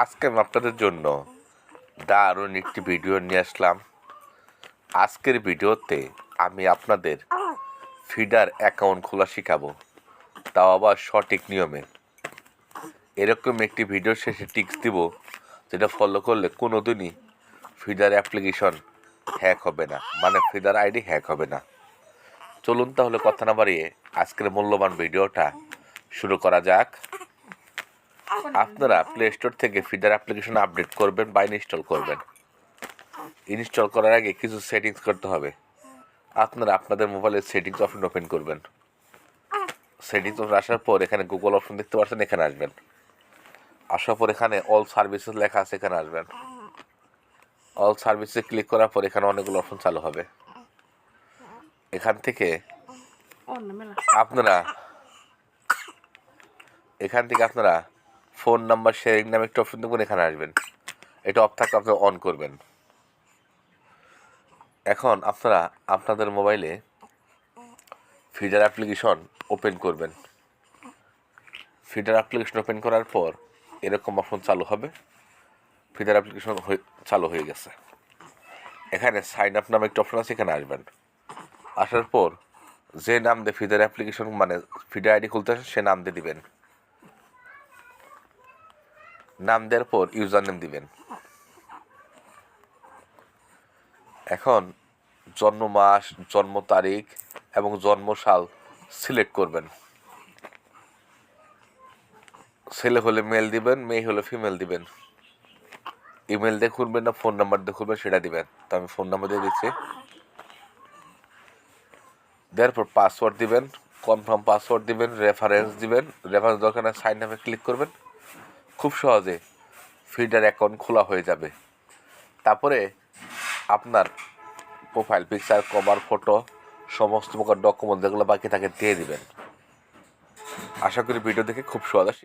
আজকে আমি আপনাদের জন্য দারুণ একটি ভিডিও নিয়ে আসলাম। আজকের ভিডিওতে আমি আপনাদের ফিডার অ্যাকাউন্ট খোলা শেখাবো, তাও আবার সঠিক নিয়মে। এরকম একটি ভিডিও শেষে টিপস দিব, যেটা ফলো করলে কোনো দিনই ফিডার অ্যাপ্লিকেশন হ্যাক হবে না, মানে ফিডার আইডি হ্যাক হবে না। চলুন তাহলে কথা না বাড়িয়ে আজকের মূল্যবান ভিডিওটা শুরু করা যাক। আপনারা প্লে স্টোর থেকে ফিডার অ্যাপ্লিকেশন আপডেট করবেন বা ইনস্টল করবেন। ইনস্টল করার আগে কিছু সেটিংস করতে হবে। আপনারা আপনাদের মোবাইলের সেটিংস অপশন ওপেন করবেন। সেটিংস অপশন আসার পর এখানে গুগল অপশন দেখতে পাচ্ছেন, এখানে আসবেন। আসার পর এখানে অল সার্ভিসেস লেখা আছে, এখানে আসবেন। অল সার্ভিসে ক্লিক করার পর এখানে অনেকগুলো অপশন চালু হবে। এখান থেকে আপনারা ফোন নাম্বার শেয়ারিং নামে একটা অপশন দেখবেন, এখানে আসবেন। এটা অফ থাকলে আপনারা অন করবেন। এখন আপনারা আপনাদের মোবাইলে ফিডার অ্যাপ্লিকেশন ওপেন করবেন। ফিডার অ্যাপ্লিকেশন ওপেন করার পর এরকম অপশন চালু হবে। ফিডার অ্যাপ্লিকেশন চালু হয়ে গেছে। এখানে সাইন আপ নামে একটা অপশন আছে, এখানে আসবেন। আসার পর যে নাম দিয়ে ফিডার অ্যাপ্লিকেশন মানে ফিডার আইডি খুলতে আসেন সে নাম দিয়ে দিবেন। নাম দেওয়ার পর ইউজার নেম দিবেন। এখন জন্ম মাস, জন্ম তারিখ এবং জন্ম সাল সিলেক্ট করবেন। ছেলে হলে মেল দিবেন, মেয়ে হলে ফিমেল দিবেন। ইমেল দিয়ে খুলবেন না ফোন নাম্বার দিয়ে খুলবেন সেটা দিবেন। তো আমি ফোন নাম্বার দিয়ে দিচ্ছি। দেওয়ার পর পাসওয়ার্ড দিবেন, কনফার্ম পাসওয়ার্ড দিবেন, রেফারেন্স দিবেন। রেফারেন্স দরকার না, সাইন নামে ক্লিক করবেন। খুব সহজে ফিডার অ্যাকাউন্ট খোলা হয়ে যাবে। তারপরে আপনার প্রোফাইল পিকচার, কভার ফটো, সমস্ত প্রকার ডকুমেন্ট যেগুলো বাকি থাকে দিয়ে দিবেন। আশা করি ভিডিও দেখে খুব সহজে